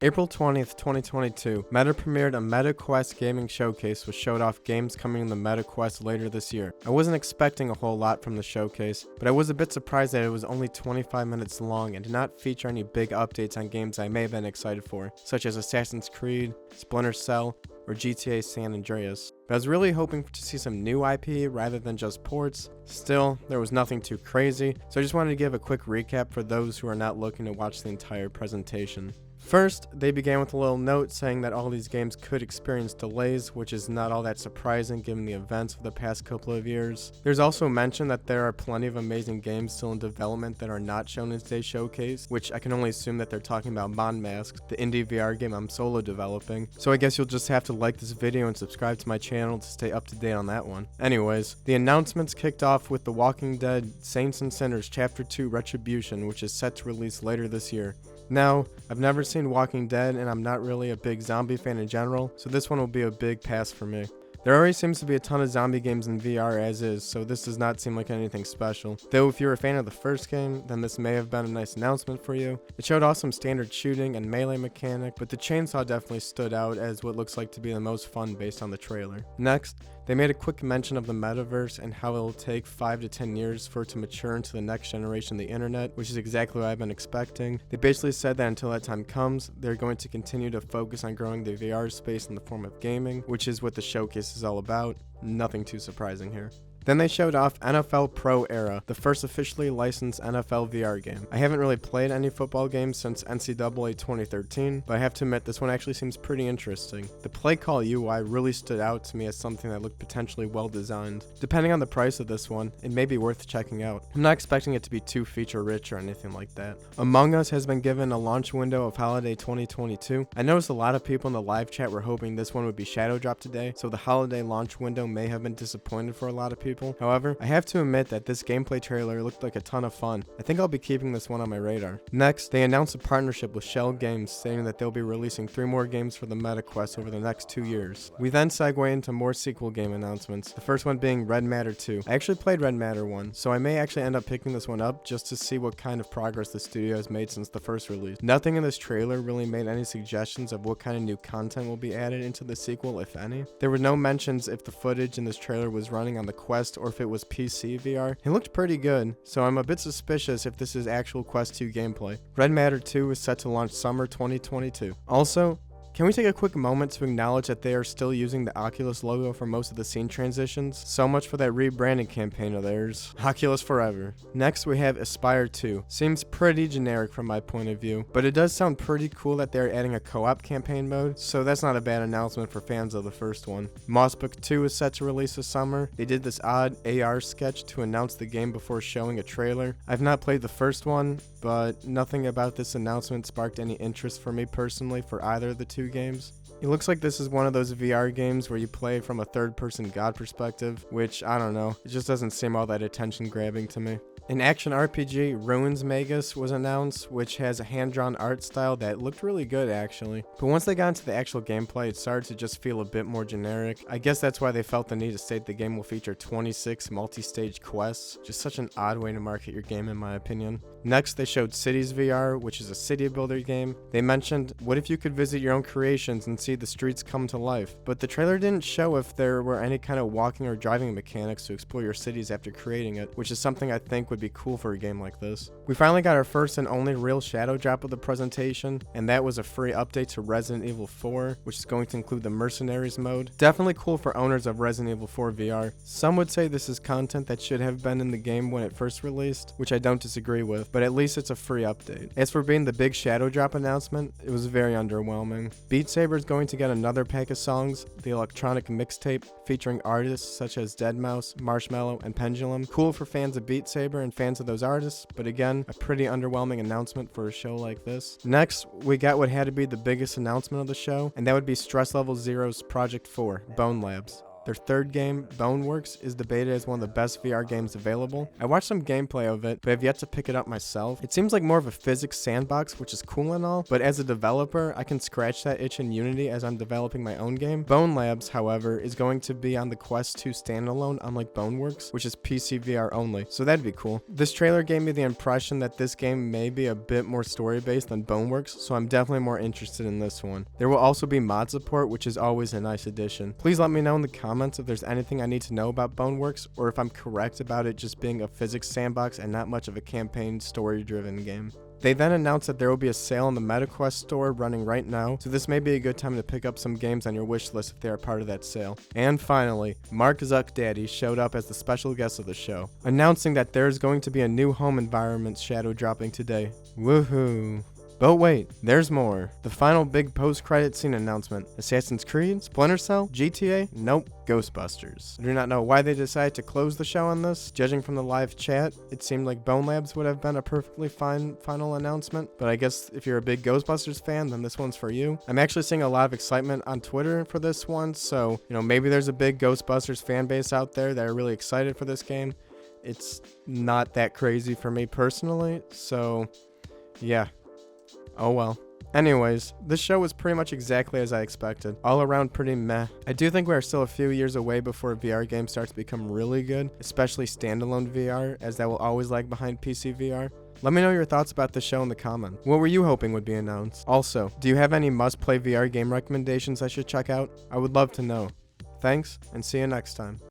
April 20th, 2022, Meta premiered a MetaQuest gaming showcase which showed off games coming in the MetaQuest later this year. I wasn't expecting a whole lot from the showcase, but I was a bit surprised that it was only 25 minutes long and did not feature any big updates on games I may have been excited for, such as Assassin's Creed, Splinter Cell, or GTA San Andreas. But I was really hoping to see some new IP rather than just ports. Still, there was nothing too crazy, so I just wanted to give a quick recap for those who are not looking to watch the entire presentation. First, they began with a little note saying that all these games could experience delays, which is not all that surprising given the events of the past couple of years. There's also mention that there are plenty of amazing games still in development that are not shown in today's showcase, which I can only assume that they're talking about Mon Mask, the indie VR game I'm solo developing. So I guess you'll just have to like this video and subscribe to my channel to stay up to date on that one. Anyways, the announcements kicked off with The Walking Dead Saints and Sinners Chapter 2 Retribution, which is set to release later this year. Now, I've never seen Walking Dead and I'm not really a big zombie fan in general, so this one will be a big pass for me. There already seems to be a ton of zombie games in VR as is, so this does not seem like anything special. Though if you're a fan of the first game, then this may have been a nice announcement for you. It showed off some standard shooting and melee mechanic, but the chainsaw definitely stood out as what looks like to be the most fun based on the trailer. Next, they made a quick mention of the metaverse and how it will take 5 to 10 years for it to mature into the next generation of the internet, which is exactly what I've been expecting. They basically said that until that time comes, they're going to continue to focus on growing the VR space in the form of gaming, which is what the showcase is all about. Nothing too surprising here. Then they showed off NFL Pro Era, the first officially licensed NFL VR game. I haven't really played any football games since NCAA 2013, but I have to admit this one actually seems pretty interesting. The play call UI really stood out to me as something that looked potentially well designed. Depending on the price of this one, it may be worth checking out. I'm not expecting it to be too feature rich or anything like that. Among Us has been given a launch window of holiday 2022. I noticed a lot of people in the live chat were hoping this one would be shadow dropped today, so the holiday launch window may have been disappointed for a lot of people. However, I have to admit that this gameplay trailer looked like a ton of fun. I think I'll be keeping this one on my radar. Next, they announced a partnership with Shell Games, stating that they'll be releasing 3 more games for the MetaQuest over the next 2 years. We then segue into more sequel game announcements, the first one being Red Matter 2. I actually played Red Matter 1, so I may actually end up picking this one up just to see what kind of progress the studio has made since the first release. Nothing in this trailer really made any suggestions of what kind of new content will be added into the sequel, if any. There were no mentions if the footage in this trailer was running on the Quest or if it was PC VR. It looked pretty good, so I'm a bit suspicious if this is actual Quest 2 gameplay. Red Matter 2 is set to launch summer 2022. Also, can we take a quick moment to acknowledge that they are still using the Oculus logo for most of the scene transitions? So much for that rebranding campaign of theirs. Oculus forever. Next we have Aspire 2. Seems pretty generic from my point of view, but it does sound pretty cool that they're adding a co-op campaign mode, so that's not a bad announcement for fans of the first one. Mossbook 2 is set to release this summer. They did this odd AR sketch to announce the game before showing a trailer. I've not played the first one, but nothing about this announcement sparked any interest for me personally for either of the 2 games. It looks like this is one of those VR games where you play from a third-person god perspective, which, I don't know, it just doesn't seem all that attention-grabbing to me. An action RPG, Ruins Magus, was announced, which has a hand-drawn art style that looked really good actually. But once they got into the actual gameplay, it started to just feel a bit more generic. I guess that's why they felt the need to state the game will feature 26 multi-stage quests. Just such an odd way to market your game in my opinion. Next, they showed Cities VR, which is a city builder game. They mentioned, what if you could visit your own creations and see the streets come to life? But the trailer didn't show if there were any kind of walking or driving mechanics to explore your cities after creating it, which is something I think would be cool for a game like this. We finally got our first and only real shadow drop of the presentation, and that was a free update to Resident Evil 4, which is going to include the Mercenaries mode. Definitely cool for owners of Resident Evil 4 VR. Some would say this is content that should have been in the game when it first released, which I don't disagree with, but at least it's a free update. As for being the big shadow drop announcement, it was very underwhelming. Beat Saber is going to get another pack of songs, the electronic mixtape featuring artists such as Deadmau5, Marshmello, and Pendulum. Cool for fans of Beat Saber and fans of those artists, but again, a pretty underwhelming announcement for a show like this. Next, we got what had to be the biggest announcement of the show, and that would be Stress Level Zero's Project 4, Bone Labs. Their third game, Boneworks, is debated as one of the best VR games available. I watched some gameplay of it, but have yet to pick it up myself. It seems like more of a physics sandbox, which is cool and all, but as a developer, I can scratch that itch in Unity as I'm developing my own game. Bone Labs, however, is going to be on the Quest 2 standalone, unlike Boneworks, which is PC VR only, so that'd be cool. This trailer gave me the impression that this game may be a bit more story-based than Boneworks, so I'm definitely more interested in this one. There will also be mod support, which is always a nice addition. Please let me know in the comments if there's anything I need to know about Boneworks, or if I'm correct about it just being a physics sandbox and not much of a campaign story-driven game. They then announced that there will be a sale in the MetaQuest store running right now, so this may be a good time to pick up some games on your wish list if they are part of that sale. And finally, Mark Zuckdaddy showed up as the special guest of the show, announcing that there is going to be a new home environment shadow dropping today. Woohoo! But wait, there's more. The final big post-credit scene announcement. Assassin's Creed? Splinter Cell? GTA? Nope. Ghostbusters. I do not know why they decided to close the show on this. Judging from the live chat, it seemed like Bone Labs would have been a perfectly fine final announcement, but I guess if you're a big Ghostbusters fan, then this one's for you. I'm actually seeing a lot of excitement on Twitter for this one, so, maybe there's a big Ghostbusters fan base out there that are really excited for this game. It's not that crazy for me personally, so yeah. Oh well. Anyways, this show was pretty much exactly as I expected. All around pretty meh. I do think we are still a few years away before a VR game starts to become really good, especially standalone VR, as that will always lag behind PC VR. Let me know your thoughts about the show in the comments. What were you hoping would be announced? Also, do you have any must-play VR game recommendations I should check out? I would love to know. Thanks, and see you next time.